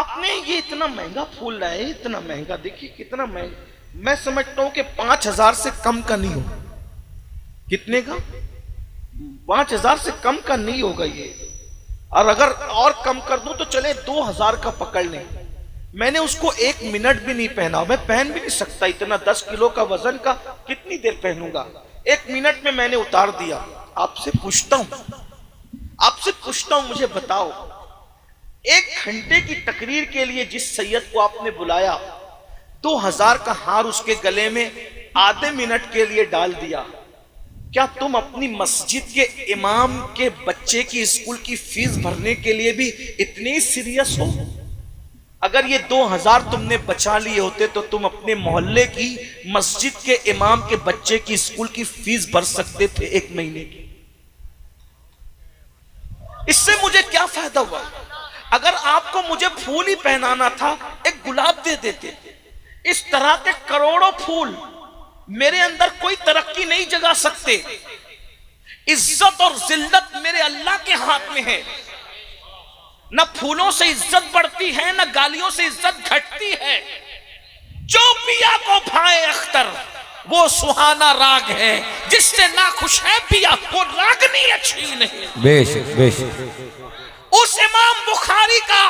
आपने ये इतना महंगा फूल लाए, इतना महंगा, देखिए कितना महंगा। मैं समझता हूं कि 5,000 से कम का नहीं होगा। कितने का? 5,000 से कम का नहीं होगा ये। और अगर और कम कर दूं तो चले 2,000 का पकड़ लें। मैंने उसको 1 मिनट भी नहीं पहना, मैं पहन भी नहीं सकता इतना, 10 किलो का वजन का कितनी देर पहनूंगा। 1 मिनट में मैंने उतार दिया। आपसे पूछता हूं, मुझे बताओ, 1 घंटे की तकरीर के लिए जिस सैयद को आपने बुलाया, 2,000 का हार उसके गले में आधे मिनट के लिए डाल दिया, क्या तुम अपनी मस्जिद के इमाम के बच्चे की स्कूल की फीस भरने के लिए भी इतनी सीरियस हो? अगर ये 2,000 तुमने बचा लिए होते तो तुम अपने मोहल्ले की मस्जिद के इमाम के बच्चे की स्कूल की फीस भर सकते थे 1 महीने की। इससे मुझे क्या फायदा हुआ? अगर आपको मुझे फूल ही पहनाना था, एक गुलाब दे देते। इस तरह के करोड़ों फूल मेरे अंदर कोई तरक्की नहीं जगा सकते। इज्जत और जिल्लत मेरे अल्लाह के हाथ में है। न फूलों से इज्जत बढ़ती है, न गालियों से इज्जत घटती है। जो पिया को भाए अख्तर वो सुहाना राग है, जिससे ना खुश है पिया वो रागनी अच्छी नहीं। बेशक बेशक। उस इमाम बुखारी का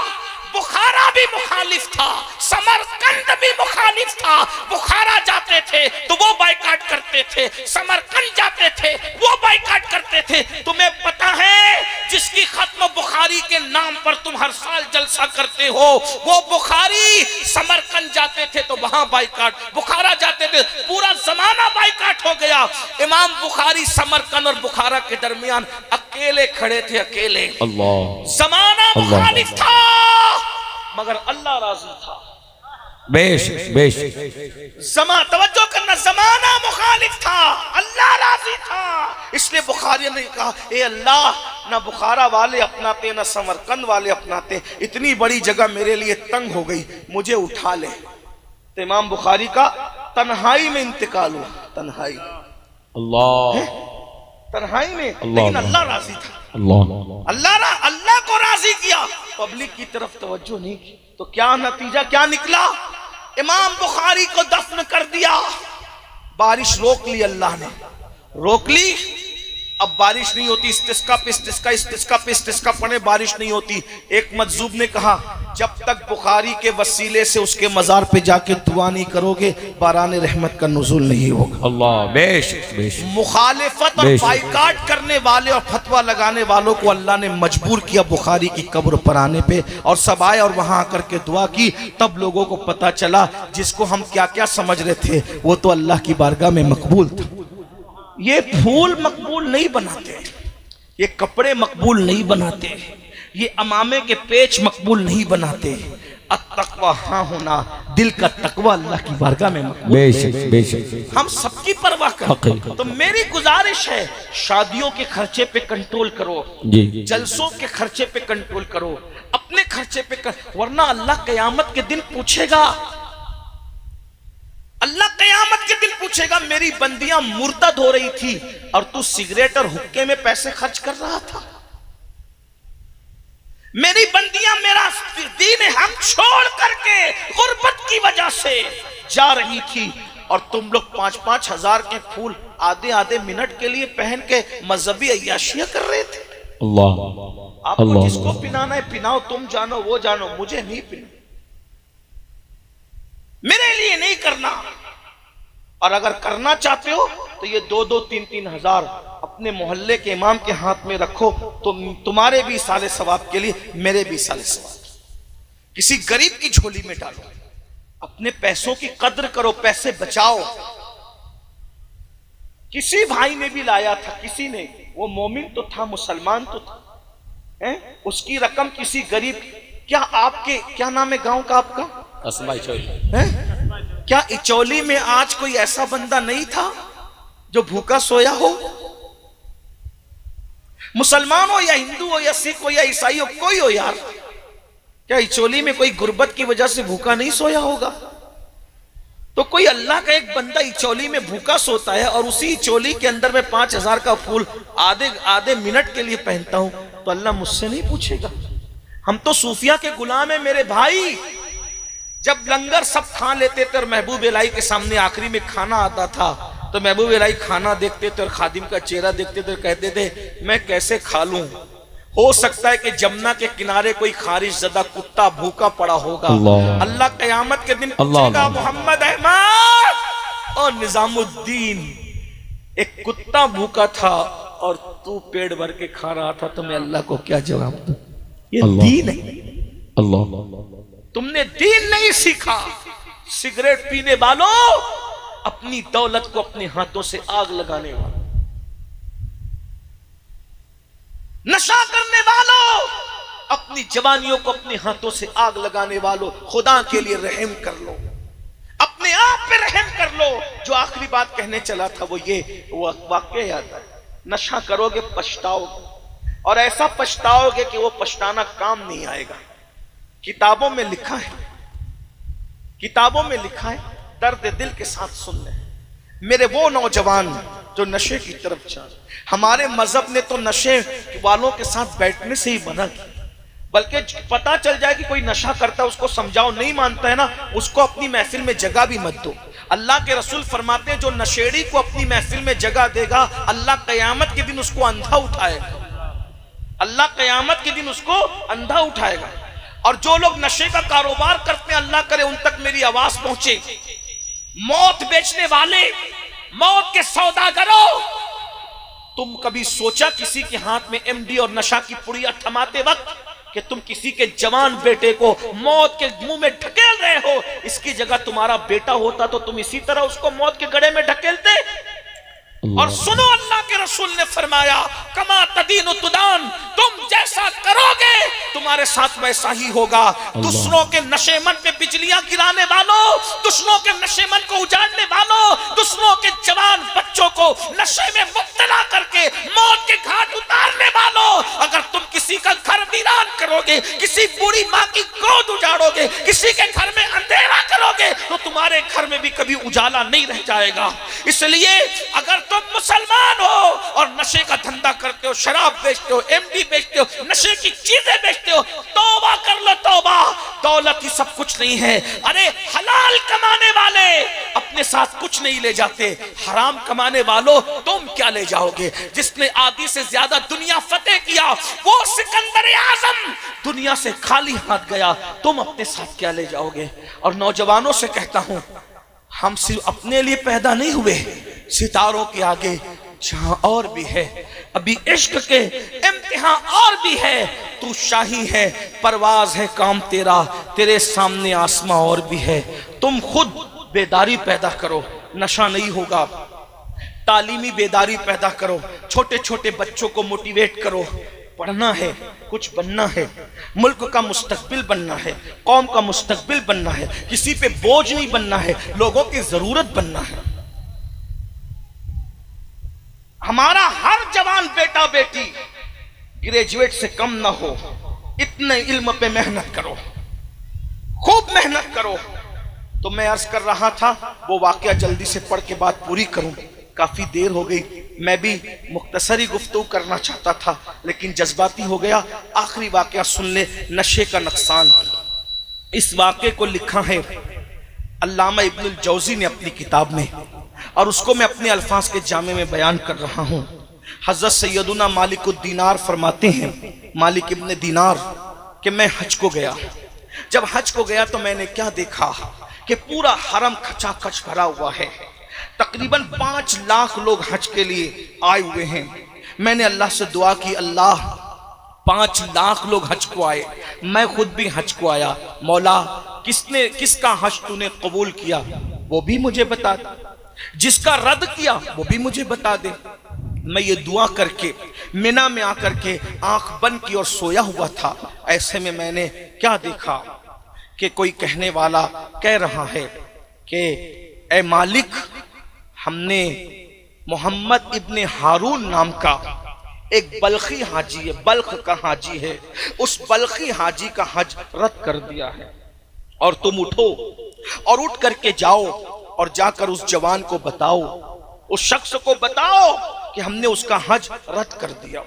बुखारा भी मुखालिफ था, समरकंद भी मुखालिफ था। बुखारा जाते थे तो वो बाइकाट करते थे, समरकंद जाते थे वो बाइकाट करते थे। तुम्हें पता है जिसकी खत्म बुखारी के नाम पर तुम हर साल जलसा करते हो, वो बुखारी समरकंद जाते थे तो वहां बाइकाट, बुखारा जाते थे, पूरा जमाना बाइकाट हो गया। इमाम बुखारी समरकंद और बुखारा के दरमियान अकेले खड़े थे, अकेले। अल्लाह। जमाना मुखालिफ था मगर अल्लाह राजी था। बेश बेश। तवज्जो करना, जमाना मुखालिफ था, अल्लाह राजी था। इसलिए बुखारी ने कहा, ए अल्लाह, ना बुखारा वाले अपनाते ना समरकंद वाले अपनाते, इतनी बड़ी जगह मेरे लिए तंग हो गई, मुझे उठा ले। तो इमाम बुखारी का तन्हाई में इंतकाल हुआ, तन्हाई। अल्लाह, तन्हाई में, लेकिन अल्लाह राजी था। अल्लाह को राजी किया, पब्लिक की तरफ तवज्जो नहीं की। तो क्या नतीजा क्या निकला? इमाम बुखारी को दफन कर दिया। बारिश रोक ली, अल्लाह ने रोक ली। अब बारिश नहीं होती, इस्तिस्का पे इस्तिस्का, इस्तिस्का पे इस्तिस्का पड़े, बारिश नहीं होती। एक मजजूब ने कहा, जब तक बुखारी के वसीले से उसके मजार पे जाके दुआ नहीं करोगे, बारान रहमत का नुज़ूल नहीं होगा। अल्लाह। बेश बेश। मुखालिफत और बाइकाट करने वाले और फतवा लगाने वालों को अल्लाह ने मजबूर किया बुखारी की कब्र पर आने पे, और सब आए और वहां आकर के दुआ की। तब लोगों को पता चला जिसको हम क्या क्या समझ रहे थे वो तो अल्लाह की बारगाह में मकबूल था। ये फूल मकबूल नहीं बनाते, ये कपड़े मकबूल नहीं बनाते, ये अमामे के पेच मकबूल नहीं बनाते। अत्तक़वा हाँ होना, दिल का तकवा अल्लाह की बारगाह में मकबूल। बेशक बेशक। हम सबकी परवाह करें। तो मेरी गुजारिश है, शादियों के खर्चे पे कंट्रोल करो, जलसों के खर्चे पे कंट्रोल करो, अपने खर्चे पे वरना अल्लाह क़यामत के दिन पूछेगा। अल्लाह क़यामत के दिन पूछेगा, मेरी बंदियां मुर्तद हो रही थी और तू सिगरेट और हुक्के में पैसे खर्च कर रहा था। मेरी बंदियां मेरा दीन हम छोड़ करके गुर्बत की वजह से जा रही थी और तुम लोग 5-5 हजार के फूल आधे आधे मिनट के लिए पहन के मजहबी अय्याशियां कर रहे थे। अल्लाह। आपको जिसको पिनाना है पिनाओ, तुम जानो वो जानो, मुझे नहीं पिना, मेरे लिए नहीं करना। और अगर करना चाहते हो तो ये 2-2, 3-3 हजार अपने मोहल्ले के इमाम के हाथ में रखो, तो तुम्हारे भी साले सवाब के लिए, मेरे भी साले सवाब। किसी गरीब की झोली में डालो, अपने पैसों की कद्र करो, पैसे बचाओ। किसी भाई ने भी लाया था, किसी ने, वो मोमिन तो था, मुसलमान तो था, उसकी रकम किसी गरीब, क्या आपके क्या नाम है गांव का आपका? क्या इचौली में आज कोई ऐसा बंदा नहीं था जो भूखा सोया हो? मुसलमान हो या हिंदू हो या सिख हो या ईसाई हो, कोई हो यार, क्या इचौली में कोई गुर्बत की वजह से भूखा नहीं सोया होगा? तो कोई अल्लाह का एक बंदा इचौली में भूखा सोता है और उसी इचौली के अंदर में 5,000 का फूल आधे आधे मिनट के लिए पहनता हूं, तो अल्लाह मुझसे नहीं पूछेगा? हम तो सूफिया के गुलाम है मेरे भाई। जब लंगर सब खा लेते थे और महबूब इलाही के सामने आखिरी में खाना आता था तो महबूब इलाही खाना देखते थे और खादिम का चेहरा देखते थे और कहते थे मैं कैसे खा लूं, हो सकता है कि जमुना के किनारे कोई खारिश ज़दा कुत्ता भूखा पड़ा होगा। अल्लाह क़यामत के दिन पूछेगा मोहम्मद अहमद और निजामुद्दीन, एक कुत्ता भूखा था और तू पेट भर के खा रहा था, तो मैं अल्लाह को क्या जवाब दूं? ये दीन है। तुमने दीन नहीं सीखा। सिगरेट पीने वालों, अपनी दौलत को अपने हाथों से आग लगाने वालों, नशा करने वालों, अपनी जवानियों को अपने हाथों से आग लगाने वालों, खुदा के लिए रहम कर लो, अपने आप पे रहम कर लो। जो आखिरी बात कहने चला था वो ये, वो वाक्य याद है, नशा करोगे पछताओगे, और ऐसा पछताओगे कि वो पछताना काम नहीं आएगा। किताबों में लिखा है, किताबों में लिखा है, दर्द दिल के साथ सुन ले मेरे वो नौजवान जो नशे की तरफ जा। हमारे मजहब ने तो नशे वालों के साथ बैठने से ही मना किया, बल्कि पता चल जाए कि कोई नशा करता है उसको समझाओ, नहीं मानता है ना, उसको अपनी महफिल में जगह भी मत दो। अल्लाह के रसूल फरमाते हैं जो नशेड़ी को अपनी महफिल में जगह देगा अल्लाह क़यामत के दिन उसको अंधा उठाएगा, अल्लाह क़यामत के दिन उसको अंधा उठाएगा। और जो लोग नशे का कारोबार करते हैं, अल्लाह करे उन तक मेरी आवाज पहुंचे। मौत बेचने वाले, मौत के सौदागरों, तुम कभी सोचा किसी के हाथ में एमडी और नशा की पुड़िया थमाते वक्त कि तुम किसी के जवान बेटे को मौत के मुंह में ढकेल रहे हो? इसकी जगह तुम्हारा बेटा होता तो तुम इसी तरह उसको मौत के गड़े में ढकेलते। और सुनो, अल्लाह के रसूल ने फरमाया कमा तदीन तुदान, तुम जैसा करोगे तुम्हारे साथ वैसा ही होगा। दुश्मनों के नशेमन पे बिजलियां गिराने वालों, दुश्मनों के नशेमन को उजाड़ने वालों, दुश्मनों के जवान बच्चों को नशे में मुब्तला करके मौत के घाट उतारने वालों, अगर तुम किसी का घर वीरान करोगे, किसी बूढ़ी माँ की गोद उजाड़ोगे, किसी के घर में अंधेरा करोगे, तो तुम्हारे घर में भी कभी उजाला नहीं रह जाएगा। इसलिए अगर तुम मुसलमान हो और नशे का धंधा करते हो, शराब बेचते हो, एमडी बेचते हो, नशे की चीजें बेचते हो, तौबा कर लो तौबा। दौलत ही सब कुछ नहीं है। अरे हलाल कमाने वाले अपने साथ कुछ नहीं ले जाते, हराम कमाने वालों तुम क्या ले जाओगे? जिसने आदि से ज्यादा दुनिया फतेह किया वो सिकंदर आजम दुनिया से खाली हाथ गया, तुम अपने साथ क्या ले जाओगे? और नौजवानों से कहता हूं, हम सिर्फ अपने लिए पैदा नहीं हुए, सितारों के आगे जहां और भी है, अभी इश्क के इम्तिहान और भी है। तू शाही है, परवाज है काम तेरा, तेरे सामने आसमां और भी है। तुम खुद बेदारी पैदा करो, नशा नहीं होगा। तालीमी बेदारी पैदा करो, छोटे छोटे बच्चों को मोटिवेट करो। पढ़ना है, कुछ बनना है, मुल्क का मुस्तकबिल बनना है, कौम का मुस्तकबिल बनना है, किसी पे बोझ नहीं बनना है, लोगों की जरूरत बनना है। हमारा हर जवान बेटा बेटी ग्रेजुएट से कम ना हो, इतने इल्म पे मेहनत करो, खूब मेहनत करो। तो मैं अर्ज कर रहा था, वो वाकया जल्दी से पढ़ के बात पूरी करूं, काफी देर हो गई। मैं भी मुख्तसरी गुफ्तगू करना चाहता था लेकिन जज्बाती हो गया। आखिरी वाकया सुन ले, नशे का नुकसान। इस वाकये को लिखा है अल्लामा इब्नुल जौजी ने अपनी किताब में, और उसको मैं अपने अल्फाज के जामे में बयान कर रहा हूँ। हजरत सैयदुना मालिकुद्दीनार फरमाते हैं, मालिक इब्ने दीनार, कि मैं हज को गया। जब हज को गया तो मैंने क्या देखा कि पूरा हरम खचाखच भरा हुआ है, तकरीबन 5 लाख लोग हज के लिए आए हुए हैं। मैंने अल्लाह से दुआ की, अल्लाह 5 लाख लोग हज को आए, मैं खुद भी हज को आया, मौला किसका हज तूने कबूल किया वो भी मुझे बता दे, जिसका रद्द किया वो भी मुझे बता दे। मैं ये दुआ करके मिना में आकर के आंख बंद की और सोया हुआ था। ऐसे में मैंने क्या देखा कि कोई कहने वाला कह रहा है कि ए मालिक, हमने मोहम्मद इब्ने हारून नाम का एक बल्खी हाजी है, बल्ख का हाजी है, उस बल्खी हाजी का हज रद्द कर दिया है, और तुम उठो और उठ करके जाओ और जाकर उस जवान को बताओ, उस शख्स को बताओ कि हमने उसका हज रद्द कर दिया।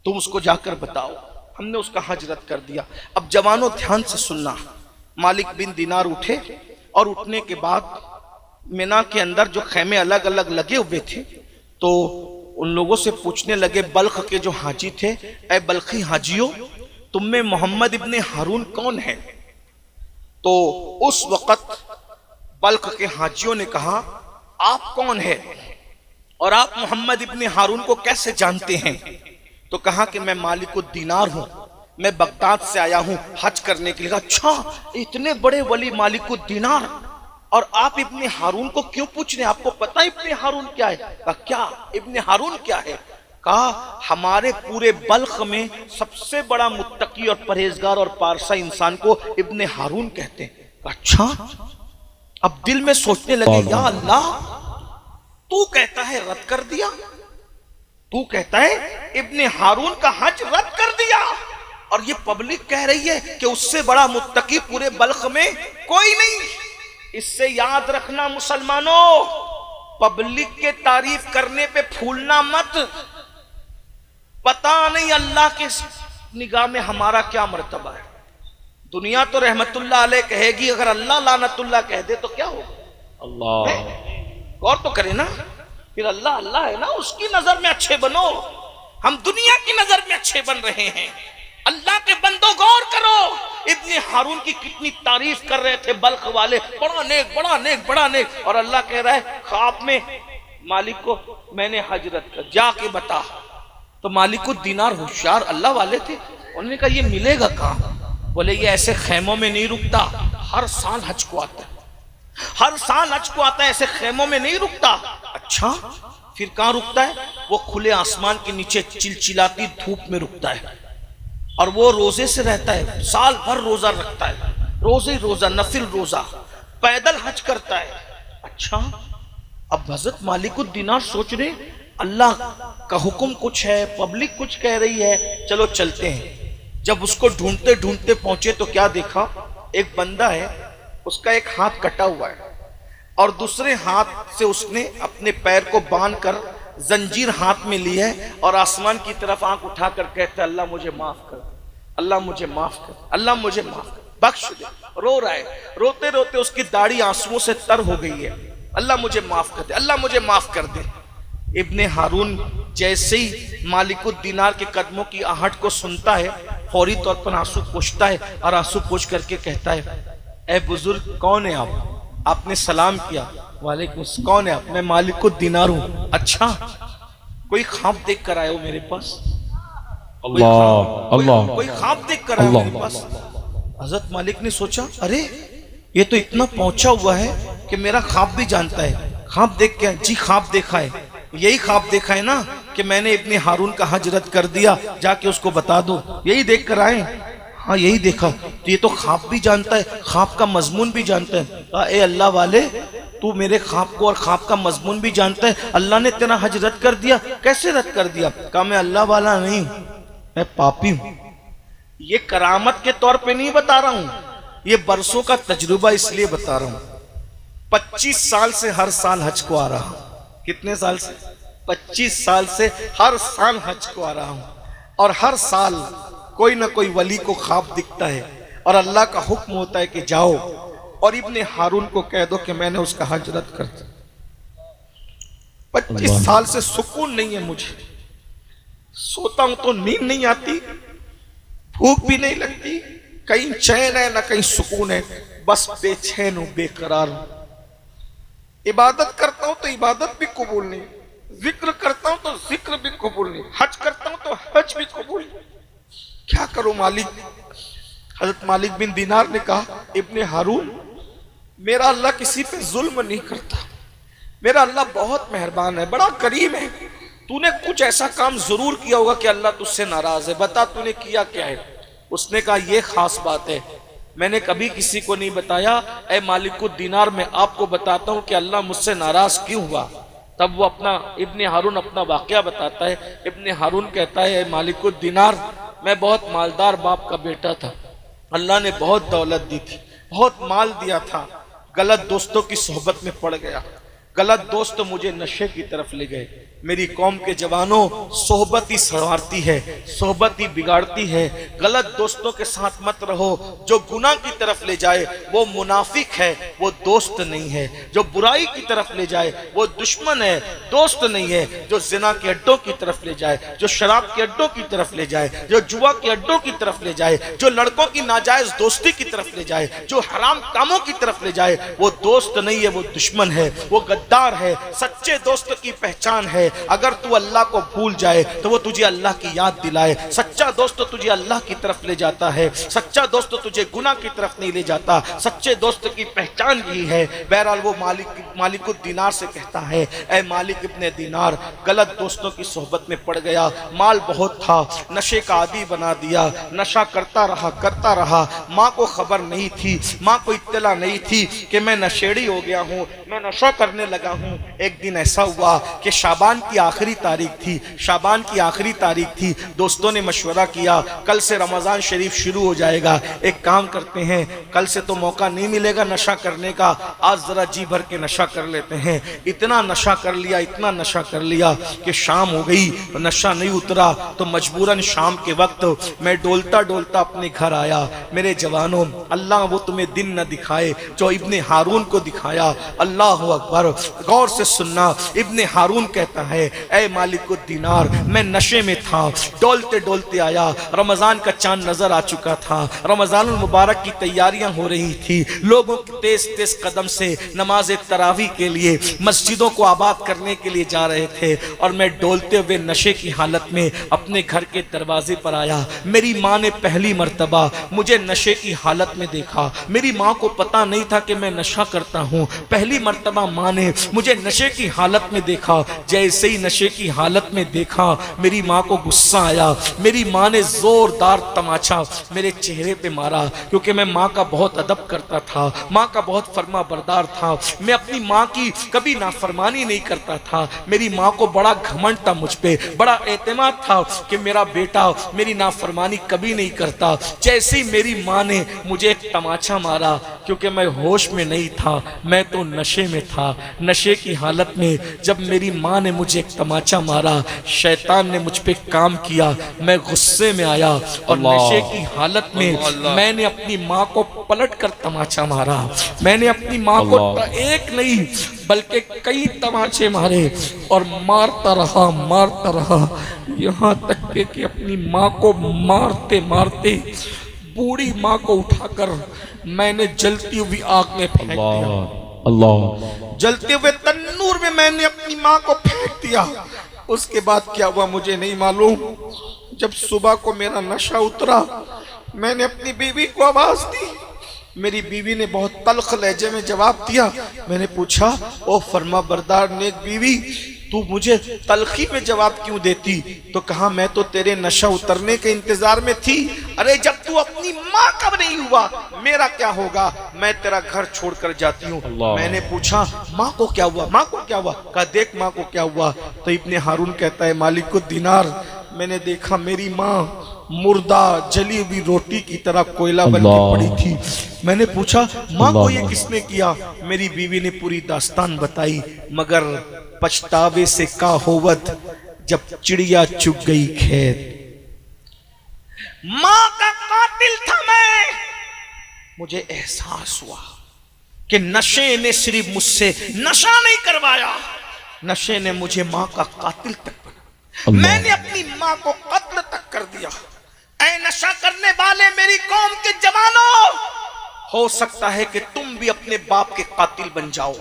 तुम उसको जाकर बताओ। हमने उसका हज रद्द कर दिया। अब जवानों ध्यान से सुनना, मालिक बिन दिनार उठे और उठने के बाद मिना के अंदर जो खैमे अलग अलग लगे हुए थे तो उन लोगों से पूछने लगे, बल्ख के जो हाजी थे, ए बल्खी हाजियों, तुम में मोहम्मद इब्ने हारून कौन है? तो उस वक़्त बल्ख के हाजियों ने कहा, आप कौन है और आप मोहम्मद इब्ने हारून को कैसे जानते हैं? तो कहा कि मैं मालिकुद दीनार हूं, मैं बगदाद से आया हूं हज करने के लिए। अच्छा, इतने बड़े वली मालिकुद दीनार, और आप इब्ने हारून को क्यों पूछ रहे हैं? आपको पता इब्ने हारून क्या है? कहा क्या, इब्ने हारून क्या है? कहा हमारे पूरे बल्ख में सबसे बड़ा मुत्तकी और परहेजगार और पारसा इंसान को इब्ने हारून कहते हैं। अच्छा, अब दिल में सोचने लगे, या अल्लाह, तू कहता है रद्द कर दिया, तू कहता है इब्ने हारून का हज रद्द कर दिया, और ये पब्लिक कह रही है कि उससे बड़ा मुत्तकी पूरे बल्ख में कोई नहीं। इससे याद रखना मुसलमानों, पब्लिक के तारीफ करने पे फूलना मत। पता नहीं अल्लाह के निगाह में हमारा क्या मर्तबा है। दुनिया तो रहमतुल्लाह अलैह कहेगी, अगर अल्लाह लानतुल्लाह कह दे तो क्या होगा? अल्लाह, गौर तो करे ना, फिर अल्लाह अल्लाह है ना, उसकी नजर में अच्छे बनो। हम दुनिया की नजर में अच्छे बन रहे हैं। अल्लाह के बंदो गौर करो, इब्ने हारून की कितनी तारीफ कर रहे थे बल्ख वाले, बड़ा नेक, बड़ा नेक, बड़ा नेक, और अल्लाह कह रहा है ख्वाब में मालिक को मैंने हजरत कर, जाके बता। तो मालिकुद दीनार होशियार अल्लाह वाले थे, उन्होंने कहा ये मिलेगा कहाँ? बोले ये ऐसे खेमों में नहीं रुकता, हर साल हज को आता है, हर साल हज को आता है, ऐसे खेमों में नहीं रुकता। अच्छा, फिर कहाँ रुकता है? वो खुले आसमान के नीचे चिलचिलाती धूप में रुकता है, और वो रोजे से रहता है, साल भर रोजा रखता है, रोजे रोजा, नफिल रोजा, पैदल हज करता है। अच्छा, अब हजरत मालिकुद दीनार सोच रहे अल्लाह का हुक्म कुछ है, पब्लिक कुछ कह रही है, चलो चलते हैं। जब उसको ढूंढते ढूंढते पहुंचे तो क्या देखा? एक बंदा है, उसका एक हाथ कटा हुआ है और दूसरे हाथ से उसने अपने पैर को बांध कर जंजीर हाथ में ली है और आसमान की तरफ आंख उठाकर कहता है, अल्लाह मुझे माफ कर, अल्लाह मुझे माफ कर, अल्लाह मुझे माफ कर, बख्श दे। रो रहा है, रोते रोते उसकी दाढ़ी आंसुओं से तर हो गई है। अल्लाह मुझे माफ कर दे, अल्लाह मुझे माफ कर दे। इब्ने हारून जैसे ही मालिकुद दीनार के कदमों की आहट को सुनता है, फौरी तौर पर आंसू पोंछता है और आंसू पोंछ करके कहता है, ए बुजुर्ग, कौन है आप? आपने सलाम किया, वालेकुम, कौन है आप? मैं मालिकुद दीनार हूं। अच्छा, कोई ख्वाब देख कर आए हो मेरे पास? अल्लाह अल्लाह, कोई ख्वाब देख कर आए हो मेरे पास? हजरत मालिक ने सोचा, अरे ये तो इतना पहुंचा हुआ है कि मेरा ख्वाब भी जानता है। ख्वाब देख के? जी ख्वाब देखा है। यही ख्वाब देखा है ना कि मैंने इब्ने हारून का हज रद्द कर दिया, जाके उसको बता दो। यही देख कर आए? हाँ यही देखा। तो ये तो ख्वाब भी जानता है, ख्वाब का मजमून भी जानता है। ए अल्लाह वाले, तू मेरे ख्वाब को और ख्वाब का मजमून भी जानता है, अल्लाह ने तेरा हज रद्द कर दिया, कैसे रद्द कर दिया? कहा मैं अल्लाह वाला नहीं हूं, मैं पापी हूं। ये करामत के तौर पे नहीं बता रहा हूं, ये बरसों का तजुर्बा इसलिए बता रहा हूं। 25 साल से हर साल हज को आ रहा हूं। कितने साल से? 25 साल से हर साल हज को आ रहा हूं, और हर साल कोई ना कोई वली को ख्वाब दिखता है और अल्लाह का हुक्म होता है कि जाओ और इब्ने हारून को कह दो कि मैंने उसका हज रद्द कर दिया। 25 साल से सुकून नहीं है मुझे, सोता हूं तो नींद नहीं आती, भूख भी नहीं लगती, कहीं चैन है ना कहीं सुकून है, बस बेचैन हूं, बेकरार हूं। इबादत करता हूं तो इबादत भी कबूल नहीं, जिक्र करता हूं तो जिक्र भी कबूल नहीं, हज करता हूं तो हज भी कबूल नहीं। क्या करूं मालिक? हजरत मालिक बिन दीनार ने कहा, इब्ने हारून, मेरा अल्लाह किसी पे जुल्म नहीं करता, मेरा अल्लाह बहुत मेहरबान है, बड़ा करीम है। तूने कुछ ऐसा काम जरूर किया होगा कि अल्लाह तुझसे नाराज है, बता तूने किया क्या है? उसने कहा, यह खास बात है, मैंने कभी किसी को नहीं बताया। ए मालिकुद दीनार, मैं आपको बताता हूं कि अल्लाह मुझसे नाराज क्यों हुआ। तब वो अपना, इब्ने हारून अपना वाकया बताता है। इब्ने हारून कहता है, मालिकुद दीनार, मैं बहुत मालदार बाप का बेटा था, अल्लाह ने बहुत दौलत दी थी, बहुत माल दिया था, गलत दोस्तों की सोहबत में पड़ गया, गलत दोस्त मुझे नशे की तरफ ले गए। मेरी कौम के जवानों, सोहबत ही संवारती है, सोहबत ही बिगाड़ती है। गलत दोस्तों के साथ मत रहो। जो गुनाह की तरफ ले जाए वो मुनाफिक है, वो दोस्त नहीं है। जो बुराई की तरफ ले जाए वो दुश्मन है, दोस्त नहीं है। जो जिना के अड्डों की तरफ ले जाए, जो शराब के अड्डों की तरफ ले जाए, जो जुआ के अड्डों की तरफ ले जाए, जो लड़कों की नाजायज दोस्ती की तरफ ले जाए, जो हराम कामों की तरफ ले जाए, वो दोस्त नहीं है, वो दुश्मन है, वो गद्दार है। सच्चे दोस्त की पहचान है, अगर तू अल्लाह को भूल जाए तो वो तुझे अल्लाह की याद दिलाए। सच्चा दोस्त तुझे अल्लाह की तरफ ले जाता है, सच्चा दोस्त तुझे गुनाह की तरफ नहीं ले जाता। सच्चे दोस्त की पहचान यही है। बहरहाल वो मालिकुद दीनार से कहता है, ऐ मालिक इब्ने दीनार, गलत दोस्तों की सोहबत में पड़ गया, माल बहुत था, नशे का आदी बना दिया, नशा करता रहा। माँ को खबर नहीं थी, माँ को इत्तला नहीं थी कि मैं नशेड़ी हो गया हूँ, मैं नशा करने लगा हूँ। एक दिन ऐसा हुआ कि शाबान की आखिरी तारीख थी। दोस्तों ने मशवरा किया, कल से रमजान शरीफ शुरू हो जाएगा, एक काम करते हैं, कल से तो मौका नहीं मिलेगा नशा करने का, आज जरा जी भर के नशा कर लेते हैं। इतना नशा कर लिया कि शाम हो गई, नशा नहीं उतरा, तो मजबूरन शाम के वक्त मैं डोलता अपने घर आया। मेरे जवानों, अल्लाह वो तुम्हें दिन न दिखाए जो इब्ने हारून को दिखाया। अल्लाह अकबर, गौर से सुनना। इब्ने हारून कहता है, ऐ मालिकुद दीनार, मैं नशे में था, डोलते आया, रमजान का चांद नजर आ चुका था, रमजान मुबारक की तैयारियां हो रही थी, लोगों तेज कदम से नमाज तरावी के लिए मस्जिदों को आबाद करने के लिए जा रहे थे, और मैं डोलते हुए नशे की हालत में अपने घर के दरवाजे पर आया। मेरी माँ ने पहली मर्तबा मुझे नशे की हालत में देखा। मेरी माँ को पता नहीं था कि मैं नशा करता हूँ। पहली मर्तबा माँ ने मुझे नशे की हालत में देखा। जैसे ही नशे की हालत में देखा, मेरी माँ को गुस्सा आया। मेरी माँ ने जोरदार तमाचा मेरे चेहरे पे मारा, क्योंकि मैं माँ का बहुत अदब करता था, माँ का बहुत फर्मा बरदार था। मैं अपनी माँ की कभी नाफरमानी नहीं करता था। मेरी माँ को बड़ा घमंड था मुझ पे, बड़ा एतमाद था कि मेरा बेटा मेरी नाफरमानी कभी नहीं करता। जैसे ही मेरी माँ ने मुझे एक तमाचा मारा, क्योंकि मैं होश में नहीं था, मैं तो नशे में था। नशे की हालत में जब मेरी माँ ने मुझे एक तमाचा मारा, शैतान ने मुझ पे काम किया। मैं गुस्से में आया और नशे की हालत में मैंने अपनी माँ को पलट कर तमाचा मारा। मैंने अपनी माँ को एक नहीं बल्कि कई तमाचे मारे, और मारता रहा यहाँ तक कि अपनी माँ को मारते मारते बूढ़ी माँ को उठाकर मैंने जलती हुई आग में फेंक दिया। अल्लाह, जलते हुए तन्नूर में मैंने अपनी माँ को फेंक दिया। उसके बाद क्या हुआ मुझे नहीं मालूम। जब सुबह को मेरा नशा उतरा, मैंने अपनी बीवी को आवाज दी। मेरी बीवी ने बहुत तल्ख लहजे में जवाब दिया। मैंने पूछा, ओ फरमा बरदार नेक बीवी, तू मुझे तलखी में जवाब क्यों देती? तो कहा, मैं तो तेरे नशा उतरने के इंतजार में थी। अरे जब तू अपनी माँ का नहीं हुआ, मेरा क्या होगा? मैं तेरा घर छोड़कर जाती हूँ। मैंने पूछा, माँ को क्या हुआ? माँ को क्या हुआ? कहा, देख माँ को क्या हुआ। तो इब्ने हारून कहता है, मालिकुद दीनार, मैंने देखा मेरी माँ मुर्दा जली हुई रोटी की तरह कोयला बन के पड़ी थी। मैंने पूछा, माँ को ये किसने किया? मेरी बीवी ने पूरी दास्तान बताई। मगर पछतावे से का होवत, जब चिड़िया चुग गई खेत। माँ का कातिल था मैं। मुझे एहसास हुआ कि नशे ने सिर्फ मुझसे नशा नहीं करवाया, नशे ने मुझे माँ का कातिल तक बना। मैंने अपनी माँ को कत्ल तक कर दिया। ऐ नशा करने वाले मेरी कौम के जवानों, हो सकता है कि तुम भी अपने बाप के कातिल बन जाओ,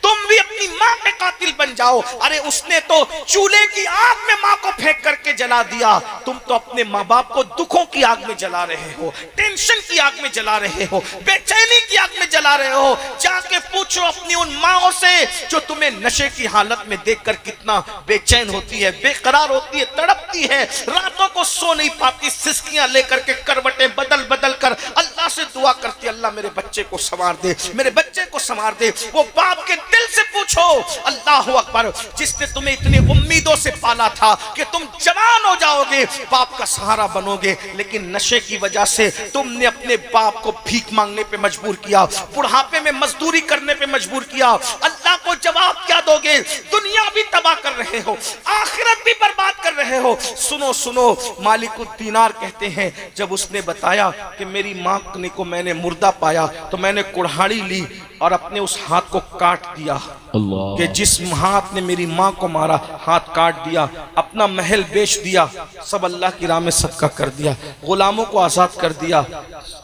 तुम भी अपनी माँ के कातिल बन जाओ। अरे उसने तो चूल्हे की आग में माँ को फेंक करके जला दिया, तुम तो अपने माँ बाप को दुखों की आग में जला रहे हो, टेंशन की आग में जला रहे हो, बेचैनी की आग में जला रहे हो। जाके पूछो अपनी उन माँओं से जो तुम्हें नशे की हालत में देखकर कितना बेचैन होती है, बेकरार होती है, तड़पती है, रातों को सो नहीं पाती, सिसकियां लेकर के करवटें बदल बदल कर अल्लाह से दुआ करती, अल्लाह मेरे बच्चे को संवार दे, मेरे बच्चे को संवार दे। वो बाप के दिल से पूछो, अल्लाह अकबर, जिसने तुम्हें इतनी उम्मीदों से पाला था कि तुम जवान हो जाओगे, बाप का सहारा बनोगे, लेकिन नशे की वजह से तुमने अपने बाप को भीख मांगने पे मजबूर किया, बुढ़ापे में मजदूरी करने पे मजबूर किया। अल्लाह को जवाब क्या दोगे? दुनिया भी तबाह कर रहे हो, आखिरत भी बर्बाद कर रहे हो। सुनो सुनो, मालिकुद दीनार कहते हैं जब उसने बताया कि मेरी माँ को मैंने मुर्दा पाया तो मैंने कुल्हाड़ी ली और अपने उस हाथ को काट दिया कि जिस हाथ ने मेरी माँ को मारा हाथ काट दिया, अपना महल बेच दिया, सब अल्लाह की राह में सदका कर दिया, गुलामों को आज़ाद कर दिया,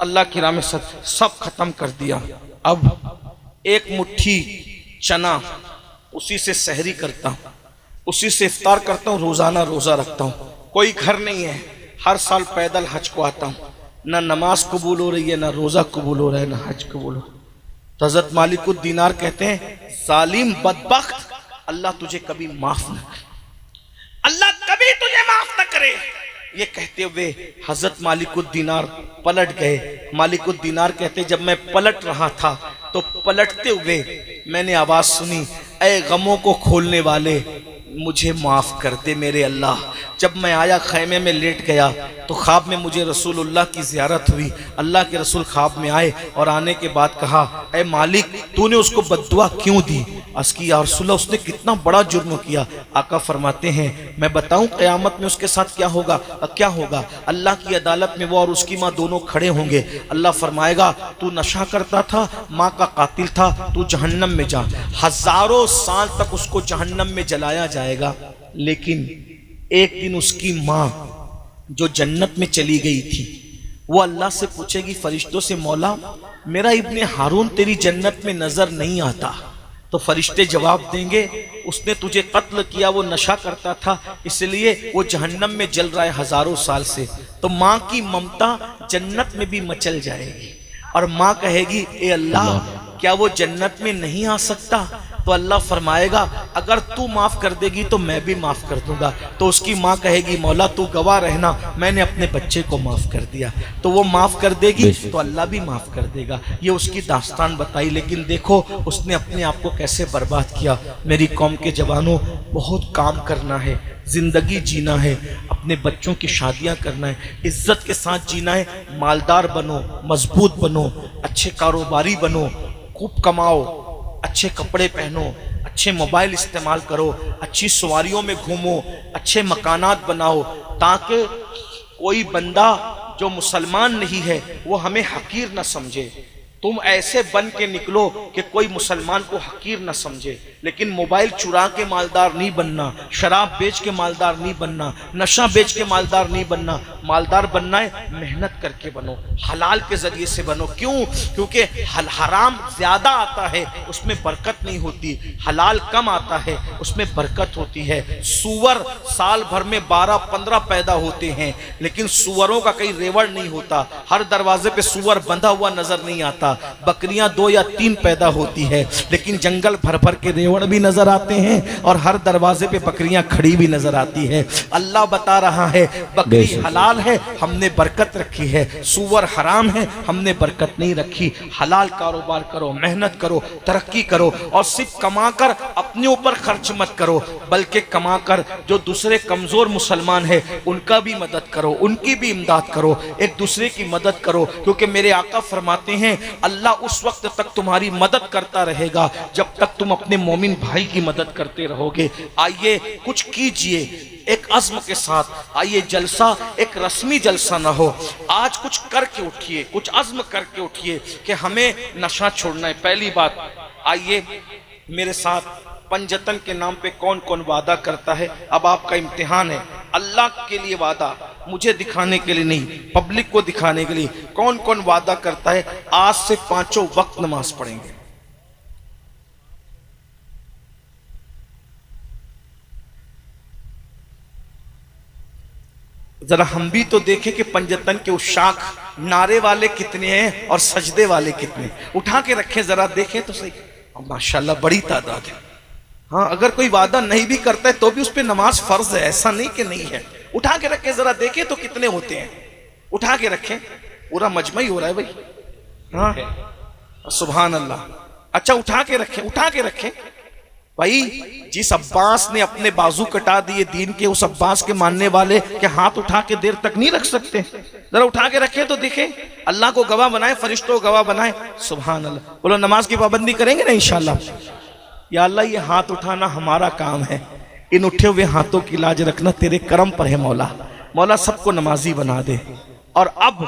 अल्लाह की राह में सब खत्म कर दिया। अब एक मुट्ठी चना, उसी से सहरी करता हूँ, उसी से इफ्तार करता हूँ, रोज़ाना रोज़ा रखता हूँ। कोई घर नहीं है, हर साल पैदल हज को आता हूँ, ना नमाज कबूल हो रही है, ना रोज़ा कबूल हो रहा है, ना हज कबूल हो रहा है। तो हज़रत मालिकुद दीनार कहते हैं जालिम बदबख्त, अल्लाह तुझे कभी माफ न करे, अल्लाह कभी तुझे माफ न करे। ये कहते हुए हजरत मालिकुद दीनार पलट गए। मालिकुद दीनार कहते जब मैं पलट रहा था तो पलटते हुए मैंने आवाज सुनी, ऐ गमों को खोलने वाले मुझे माफ कर दे मेरे अल्लाह। जब मैं आया खैमे में लेट गया तो ख्वाब में मुझे रसूलुल्लाह की ज़ियारत हुई। अल्लाह के रसूल ख्वाब में आए और आने के बाद कहा, ऐ मालिक तूने उसको बद्दुआ क्यों दी? अर्ज़ की या रसूलल्लाह उसने कितना बड़ा जुर्म किया। आका फरमाते हैं मैं बताऊं क़यामत में उसके साथ क्या होगा? क्या होगा? अल्लाह की अदालत में वो और उसकी माँ दोनों खड़े होंगे। अल्लाह फरमाएगा तू नशा करता था, माँ का कातिल था, तू जहन्नम में जा। हजारों साल तक उसको जहन्नम में जलाया जाएगा, लेकिन एक दिन उसकी माँ जो जन्नत में चली गई थी वो अल्लाह से पूछेगी फरिश्तों से, मौला मेरा इब्ने हारून तेरी जन्नत में नजर नहीं आता। तो फरिश्ते जवाब देंगे उसने तुझे कत्ल किया, वो नशा करता था इसलिए वो जहन्नम में जल रहा है हजारों साल से। तो माँ की ममता जन्नत में भी मचल जाएगी और माँ कहेगी ए अल्लाह क्या वो जन्नत में नहीं आ सकता? तो अल्लाह फरमाएगा अगर तू माफ कर देगी तो मैं भी माफ कर दूंगा। तो उसकी माँ कहेगी मौला तू गवाह रहना, मैंने अपने बच्चे को माफ कर दिया। तो वो माफ कर देगी तो अल्लाह भी माफ कर देगा। ये उसकी दास्तान बताई, लेकिन देखो उसने अपने आप को कैसे बर्बाद किया। मेरी कौम के जवानों, बहुत काम करना है, जिंदगी जीना है, अपने बच्चों की शादियां करना है, इज्जत के साथ जीना है। मालदार बनो, मजबूत बनो, अच्छे कारोबारी बनो, खूब कमाओ, अच्छे कपड़े पहनो, अच्छे मोबाइल इस्तेमाल करो, अच्छी सवारियों में घूमो, अच्छे मकानात बनाओ, ताकि कोई बंदा जो मुसलमान नहीं है वो हमें हकीर न समझे। तुम ऐसे बन के निकलो कि कोई मुसलमान को हकीर न समझे। लेकिन मोबाइल चुरा के मालदार नहीं बनना, शराब बेच के मालदार नहीं बनना, नशा बेच के मालदार नहीं बनना। मालदार बनना है मेहनत करके बनो, हलाल के जरिए से बनो। क्यों? क्योंकि हराम ज्यादा आता है उसमें बरकत नहीं होती, हलाल कम आता है उसमें बरकत होती है। सूअर साल भर में 12-15 पैदा होते हैं, लेकिन सूअरों का कहीं रेवड़ नहीं होता। हर दरवाजे पे सूअर बंधा हुआ नजर नहीं आता। बकरियां 2 या 3 पैदा होती है, लेकिन जंगल भर भर के रेवड़ भी नजर आते हैं और हर दरवाजे पे बकरियां खड़ी भी नजर आती है। अल्लाह बता रहा है बकरी हलाल है, हमने बरकत रखी है, सूअर हराम है, हमने बरकत नहीं रखी। हलाल कारोबार करो, मेहनत करो, तरक्की करो, और सिर्फ कमाकर अपने ऊपर खर्च मत करो, बल्कि कमाकर जो दूसरे कमजोर मुसलमान है उनका भी मदद करो, उनकी भी इमदाद करो, एक दूसरे की मदद करो। क्योंकि मेरे आका फरमाते हैं अल्लाह उस वक्त तक तुम्हारी मदद करता रहेगा जब तक तुम अपने मोमिन भाई की मदद करते रहोगे। आइए कुछ कीजिए एक अज़्म के साथ, आइए जलसा एक रस्मी जलसा ना हो, आज कुछ करके उठिए, कुछ अज़्म करके उठिए कि हमें नशा छोड़ना है। पहली बात, आइए मेरे साथ पंजतन के नाम पे कौन कौन वादा करता है। अब आपका इम्तिहान है, अल्लाह के लिए वादा, मुझे दिखाने के लिए नहीं, पब्लिक को दिखाने के लिए। कौन कौन वादा करता है आज से 5 वक्त नमाज पढ़ेंगे? जरा हम भी तो देखें कि पंजतन के उशाक नारे वाले कितने हैं और सजदे वाले कितने। उठा के रखें जरा, देखें तो सही। माशाल्लाह बड़ी तादाद है। हाँ, अगर कोई वादा नहीं भी करता है तो भी उस पर नमाज फर्ज है, ऐसा नहीं कि नहीं है। उठा के रखें जरा, देखें तो कितने होते हैं। उठा के रखें, पूरा मजमा ही हो रहा है भाई। हाँ सुभान अल्लाह। अच्छा उठा के रखें, उठा के रखें भाई। जिस अब्बास ने अपने बाजू कटा दिए दीन के, उस अब्बास के मानने वाले के हाथ उठा के देर तक नहीं रख सकते। जरा उठा के रखें तो देखें, अल्लाह को गवाह बनाए, फरिश्तों को गवाह बनाए। सुभान अल्लाह। बोलो नमाज की पाबंदी करेंगे ना इंशाल्लाह। या अल्लाह ये हाथ उठाना हमारा काम है, इन उठे हुए हाथों की लाज रखना तेरे करम पर है मौला। मौला सबको नमाजी बना दे। और अब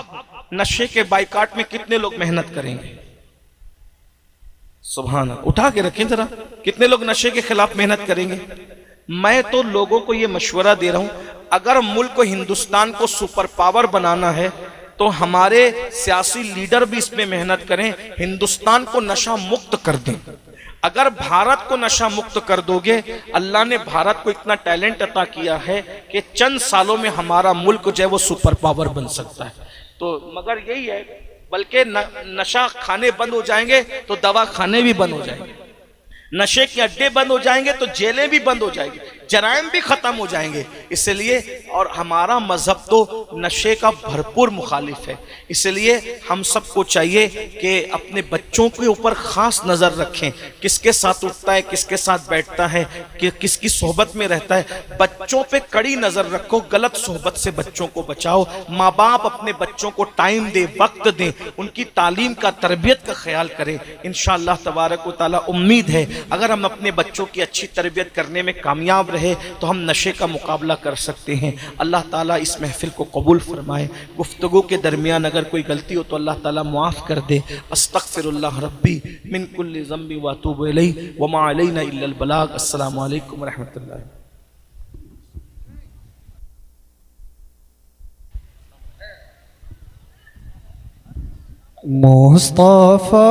नशे के बाइकाट में कितने लोग मेहनत करेंगे? सुभान अल्लाह, उठा के रखें जरा, कितने लोग नशे के खिलाफ मेहनत करेंगे? मैं तो लोगों को ये मशवरा दे रहा हूं, अगर मुल्क को, हिंदुस्तान को सुपर पावर बनाना है तो हमारे सियासी लीडर भी इसमें मेहनत करें, हिंदुस्तान को नशा मुक्त कर दें। अगर भारत को नशा मुक्त कर दोगे, अल्लाह ने भारत को इतना टैलेंट अता किया है कि चंद सालों में हमारा मुल्क जो है वो सुपर पावर बन सकता है। तो मगर यही है, बल्कि नशा खाने बंद हो जाएंगे तो दवा खाने भी बंद हो जाएंगे, नशे के अड्डे बंद हो जाएंगे तो जेलें भी बंद हो जाएंगी, जराइम भी खत्म हो जाएंगे। इसलिए, और हमारा मजहब तो नशे का भरपूर मुखालिफ है, इसलिए हम सबको चाहिए कि अपने बच्चों के ऊपर खास नजर रखें, किसके साथ उठता है, किसके साथ बैठता है, कि किसकी सोहबत में रहता है। बच्चों पे कड़ी नजर रखो, गलत सोहबत से बच्चों को बचाओ। माँ बाप अपने बच्चों को टाइम दे, वक्त दें, उनकी तालीम का, तरबियत का ख्याल करें। इंशाअल्लाह तबारक व तआला उम्मीद है अगर हम अपने बच्चों की अच्छी तरबियत करने में कामयाब रहे तो हम नशे का मुकाबला कर सकते हैं। अल्लाह ताला इस महफिल को कबूल फरमाए। गुफ्तगू के दरमियान अगर कोई गलती हो तो अल्लाह ताला मुआफ़ कर दे। अस्तगफिरुल्लाह रब्बी मिन कुल्लि ज़ंबि व अतूबु इलैहि व मा अलैना इल्लल बलाग। अस्सलामु अलैकुम व रहमतुल्लाह। मुस्तफा